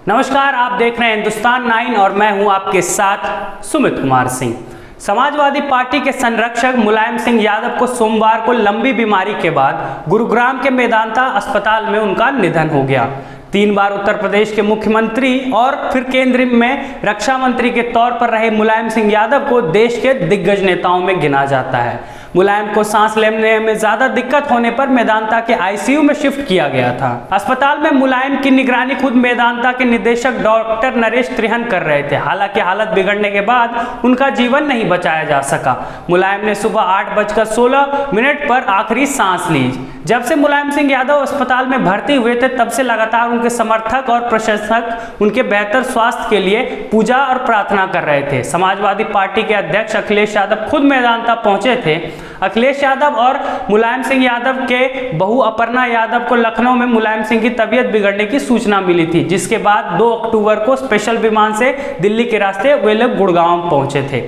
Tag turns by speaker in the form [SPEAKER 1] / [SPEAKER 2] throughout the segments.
[SPEAKER 1] नमस्कार, आप देख रहे हैं हिंदुस्तान 9 और मैं हूं आपके साथ सुमित कुमार सिंह। समाजवादी पार्टी के संरक्षक मुलायम सिंह यादव को सोमवार को लंबी बीमारी के बाद गुरुग्राम के मेदांता अस्पताल में उनका निधन हो गया। 3 बार उत्तर प्रदेश के मुख्यमंत्री और फिर केंद्र में रक्षा मंत्री के तौर पर रहे मुलायम सिंह यादव को देश के दिग्गज नेताओं में गिना जाता है। मुलायम को सांस लेने में ज्यादा दिक्कत होने पर मेदांता के आईसीयू में शिफ्ट किया गया था। अस्पताल में मुलायम की निगरानी खुद मेदांता के निदेशक डॉक्टर नरेश त्रिहन कर रहे थे। हालांकि हालत बिगड़ने के बाद उनका जीवन नहीं बचाया जा सका। मुलायम ने सुबह 8:16 पर आखिरी सांस ली। जब से मुलायम सिंह यादव अस्पताल में भर्ती हुए थे तब से लगातार उनके समर्थक और प्रशंसक उनके बेहतर स्वास्थ्य के लिए पूजा और प्रार्थना कर रहे थे। समाजवादी पार्टी के अध्यक्ष अखिलेश यादव खुद मेदांता पहुंचे थे। अखिलेश यादव और मुलायम सिंह यादव के बहू अपर्णा यादव को लखनऊ में मुलायम सिंह की तबीयत बिगड़ने की सूचना मिली थी, जिसके बाद 2 अक्टूबर को स्पेशल विमान से दिल्ली के रास्ते वे लोग गुड़गांव पहुंचे थे।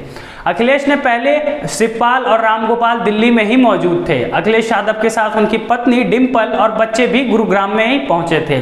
[SPEAKER 1] अखिलेश ने पहले शिवपाल और रामगोपाल दिल्ली में ही मौजूद थे। अखिलेश यादव के साथ उनकी पत्नी डिंपल और बच्चे भी गुरुग्राम में ही पहुंचे थे।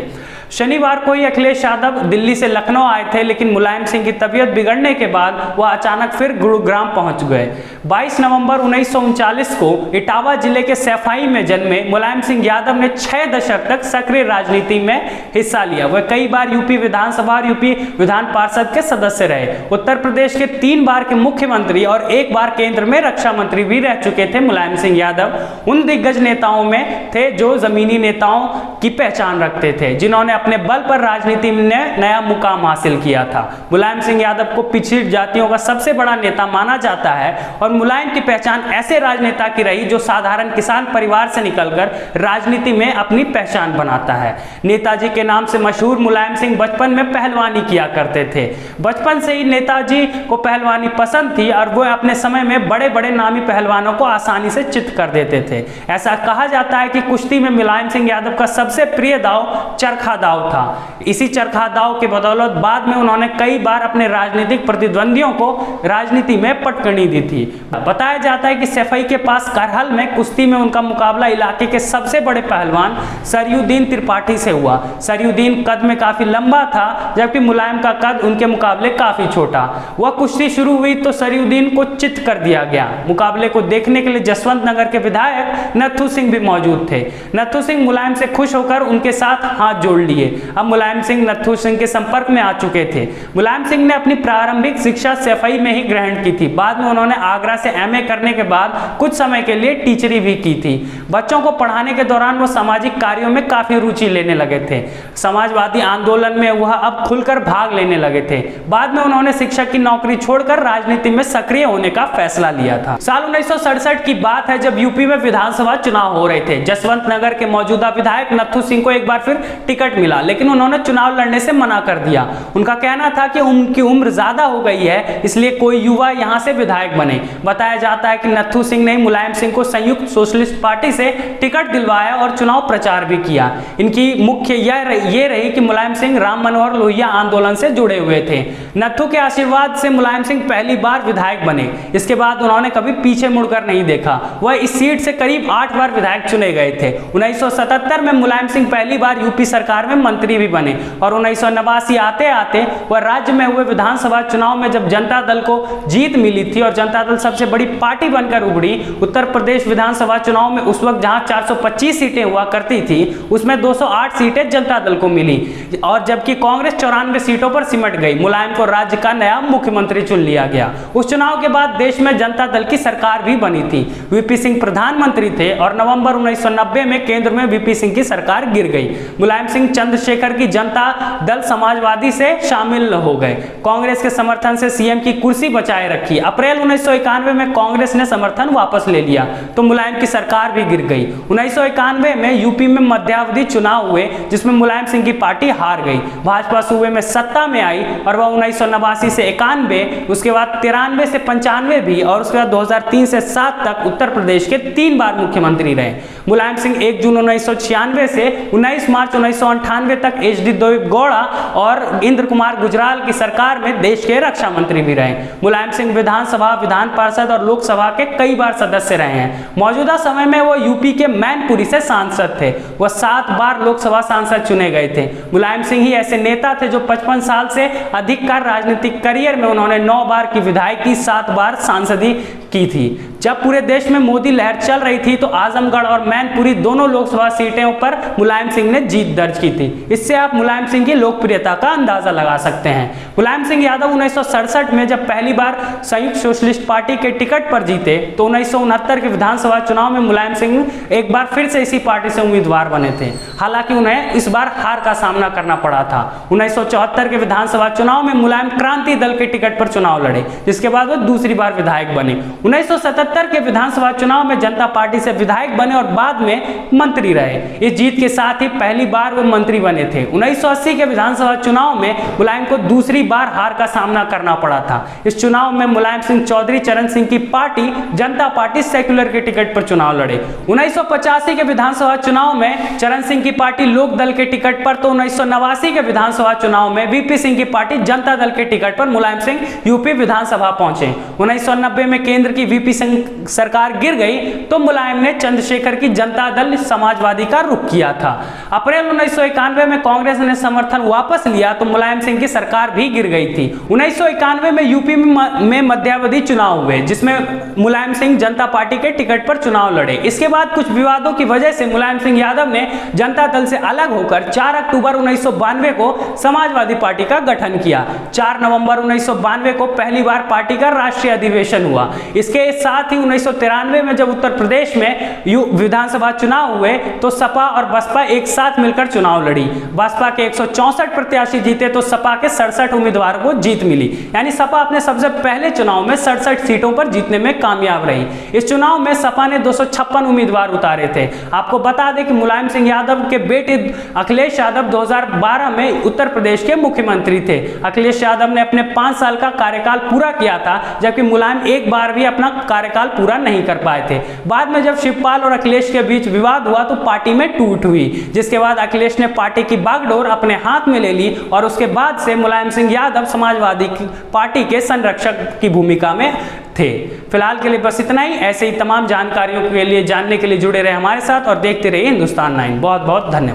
[SPEAKER 1] शनिवार को ही अखिलेश यादव दिल्ली से लखनऊ आए थे, लेकिन मुलायम सिंह की तबीयत बिगड़ने के बाद वह अचानक फिर गुरुग्राम पहुंच गए। 22 नवंबर 1939 को इटावा जिले के सैफई में जन्मे मुलायम सिंह यादव ने 6 दशक तक सक्रिय राजनीति में हिस्सा लिया। वह कई बार यूपी विधानसभा और यूपी विधान पार्षद के सदस्य रहे। उत्तर प्रदेश के 3 बार के मुख्यमंत्री और 1 बार केंद्र में रक्षा मंत्री भी रह चुके थे। मुलायम सिंह यादव उन दिग्गज नेताओं में थे जो जमीनी नेताओं की पहचान रखते थे, जिन्होंने अपने बल पर राजनीति में नया मुकाम हासिल किया था। मुलायम सिंह यादव को पिछड़ी जातियों का सबसे बड़ा नेता माना जाता है और मुलायम की पहचान ऐसे राजनेता की रही जो साधारण किसान परिवार से निकलकर राजनीति में अपनी पहचान बनाता है। नेताजी के नाम से मशहूर मुलायम सिंह बचपन में पहलवानी किया करते थे। बचपन से ही नेताजी को पहलवानी पसंद थी और वो अपने समय में बड़े बड़े नामी पहलवानों को आसानी से चित कर देते थे। ऐसा कहा जाता है कि कुश्ती में मुलायम सिंह यादव का सबसे प्रिय दाव चरखा दाव था। इसी चरखा दाव के बदौलत बाद में उन्होंने कई बार अपने राजनीतिक प्रतिद्वंदियों को राजनीति में पटकनी दी थी। बताया जाता है कि सैफई के पास करहल में कुश्ती में उनका मुकाबला इलाके के सबसे बड़े पहलवान सरयुद्दीन त्रिपाठी से हुआ। सरयुद्दीन कद में काफी लंबा था, जबकि मुलायम का कद उनके मुकाबले काफी छोटा। वह कुश्ती शुरू हुई तो सरयुद्दीन को चित कर दिया गया। मुकाबले को देखने के लिए जसवंत नगर के विधायक नत्थू सिंह भी मौजूद थे। नत्थू सिंह मुलायम से खुश होकर उनके साथ हाथ जोड़ लिए। अब मुलायम सिंह नत्थू सिंह के संपर्क में आ चुके थे। मुलायम सिंह ने अपनी प्रारंभिक शिक्षा सैफई में ही ग्रहण की थी। बाद में उन्होंने आगरा से एमए करने के बाद कुछ समय के लिए टीचरी भी की थी। बच्चों को पढ़ाने के दौरान वो सामाजिक कार्यों में काफी रुचि लेने लगे थे। समाजवादी आंदोलन में वह अब खुलकर भाग लेने लगे थे। बाद में उन्होंने शिक्षक की नौकरी छोड़कर राजनीति में सक्रिय होने का फैसला लिया था। साल 1967 की बात है, जब यूपी में विधानसभा चुनाव हो रहे थे। जसवंत नगर के मौजूदा विधायक नत्थू सिंह को एक बार फिर टिकट मिला, लेकिन उन्होंने चुनाव लड़ने से मना कर दिया। उनका कहना था कि उनकी उम्र ज्यादा हो गई है, इसलिए कोई युवा यहां से विधायक बने। बताया जाता है कि नत्थू सिंह ने मुलायम सिंह को संयुक्त सोशलिस्ट पार्टी से टिकट दिलवाया और चुनाव प्रचार भी किया। इनकी मुख्य ये रही कि मुलायम सिंह राम मनोहर लोहिया आंदोलन से जुड़े हुए थे। नत्थू के आशीर्वाद से मुलायम सिंह पहली बार विधायक बने। इसके बाद उन्होंने कभी पीछे मुड़कर नहीं देखा। वह इस सीट से करीब 8 बार विधायक चुने गए थे। 1977 में मुलायम सिंह पहली बार यूपी सरकार में मंत्री भी बने और 1989 आते आते वह राज्य में हुए विधानसभा चुनाव में जब जनता दल को जीत मिली थी और जनता दल सबसे बड़ी पार्टी बनकर उभरी। उत्तर प्रदेश विधानसभा चुनाव में उस वक्त जहां 425 सीटें हुआ करती थी, उसमें 208 सीटें जनता दल को मिली और जबकि कांग्रेस 94 सीटों पर सिमट गई। मुलायम को राज्य का नया मुख्यमंत्री चुन लिया गया। उस चुनाव के बाद देश में जनता दल की सरकार भी बनी थी। वीपी सिंह प्रधानमंत्री थे और नवंबर 1990 में केंद्र में वीपी सिंह की सरकार गिर गई। मुलायम सिंह चंद्रशेखर की जनता दल समाजवादी से शामिल हो गए। कांग्रेस के समर्थन से सीएम की कुर्सी बचाए रखी। अप्रैल 1991 में कांग्रेस ने समर्थन वापस ले लिया तो मुलायम की सरकार भी गिर गई। 1991 में यूपी में मध्यावधि चुनाव हुए, जिसमें मुलायम सिंह की पार्टी हार गई। भाजपा सूबे में सत्ता में आई और वह 1989 से 91, उसके बाद 93 से 95 भी और उसके बाद 2003 से 7 तक उत्तर प्रदेश के 3 बार मुख्यमंत्री रहे। मुलायम सिंह 1 जून 1996 से 19 मार्च 1998 1998 तक HD देवेगौड़ा और इंद्र कुमार गुजराल की सरकार में देश के रक्षा मंत्री भी रहे। मुलायम सिंह विधानसभा, विधान पार्षद और लोकसभा के कई बार सदस्य रहे हैं। मौजूदा समय में वो यूपी के मैनपुरी से सांसद थे। वह 7 बार लोकसभा सांसद चुने गए थे। मुलायम सिंह ही ऐसे नेता थे जो 55 साल से अधिक का राजनीतिक करियर में उन्होंने 9 बार की विधायकी, 7 बार सांसदी की थी। जब पूरे देश में मोदी लहर चल रही थी तो आजमगढ़ और मैनपुरी दोनों लोकसभा सीटों पर मुलायम सिंह ने जीत दर्ज की थी। इससे आप मुलायम सिंह की लोकप्रियता का अंदाजा लगा सकते हैं। मुलायम सिंह यादव 1967 में जब पहली बार संयुक्त सोशलिस्ट पार्टी के टिकट पर जीते तो 1969 के विधानसभा चुनाव में मुलायम सिंह एक बार फिर से इसी पार्टी से उम्मीदवार बने थे। हालांकि उन्हें इस बार हार का सामना करना पड़ा था। 1974 के विधानसभा चुनाव में मुलायम क्रांति दल के टिकट पर चुनाव लड़े, जिसके बाद वो दूसरी बार विधायक बने। 1977 के विधानसभा चुनाव में जनता पार्टी से विधायक बने और बाद में मंत्री रहे। इस जीत के साथ ही पहली बार वो मंत्री बने थे। 1980 के विधानसभा चुनाव में मुलायम को दूसरी बार हार का सामना करना पड़ा था। इस चुनाव में मुलायम सिंह चौधरी चरण सिंह की पार्टी जनता पार्टी सेक्युलर के टिकट पर चुनाव लड़े। 1985 के विधानसभा चुनाव में चरण सिंह की पार्टी लोक दल के टिकट पर, तो 1989 के विधानसभा चुनाव में वीपी सिंह की पार्टी जनता दल के टिकट पर मुलायम सिंह यूपी विधानसभा पहुंचे। 1990 में केंद्र की वीपी सिंह सरकार गिर गई तो मुलायम ने चंद्रशेखर की जनता दल समाजवादी का रुख किया था। अप्रैल 1991 में कांग्रेस ने समर्थन वापस लिया तो मुलायम सिंह की सरकार भी गिर गई थी। 1991 में यूपी में मध्यावधि चुनाव हुए जिसमें मुलायम सिंह जनता पार्टी के टिकट पर चुनाव लड़े। इसके बाद कुछ विवादों की वजह से मुलायम सिंह यादव ने जनता दल से अलग होकर 4 अक्टूबर 1992 को समाजवादी पार्टी का गठन किया। 4 नवंबर 1992 को पहली बार पार्टी का राष्ट्रीय अधिवेशन हुआ। इसके साथ ही 1993 में जब उत्तर प्रदेश में विधानसभा चुनाव हुए तो सपा और बसपा एक साथ मिलकर चुनाव लड़ी। बसपा के 164 प्रत्याशी जीते तो सपा के 67 उम्मीदवारों को जीत मिली। यानी सपा अपने सबसे पहले चुनाव में 67 सीटों पर जीतने में कामयाब रही। इस चुनाव में सपा ने 256 उम्मीदवार उतारे थे। आपको बता दें कि मुलायम सिंह यादव के बेटे अखिलेश यादव 2012 में उत्तर प्रदेश के मुख्यमंत्री थे। अखिलेश यादव ने अपने 5 साल का कार्यकाल पूरा किया था, जबकि मुलायम एक बार भी अपना कार्यकाल पूरा नहीं कर पाए थे। बाद में जब शिवपाल और अखिलेश के बीच विवाद हुआ तो पार्टी में टूट हुई, जिसके बाद अखिलेश ने पार्टी की बागडोर अपने हाथ में ले ली और उसके बाद से मुलायम सिंह यादव समाजवादी पार्टी के संरक्षक की भूमिका में थे। फिलहाल के लिए बस इतना ही। ऐसे ही तमाम जानकारियों के लिए जानने के लिए जुड़े रहे हमारे साथ और देखते रहिए हिंदुस्तान 9। बहुत बहुत धन्यवाद।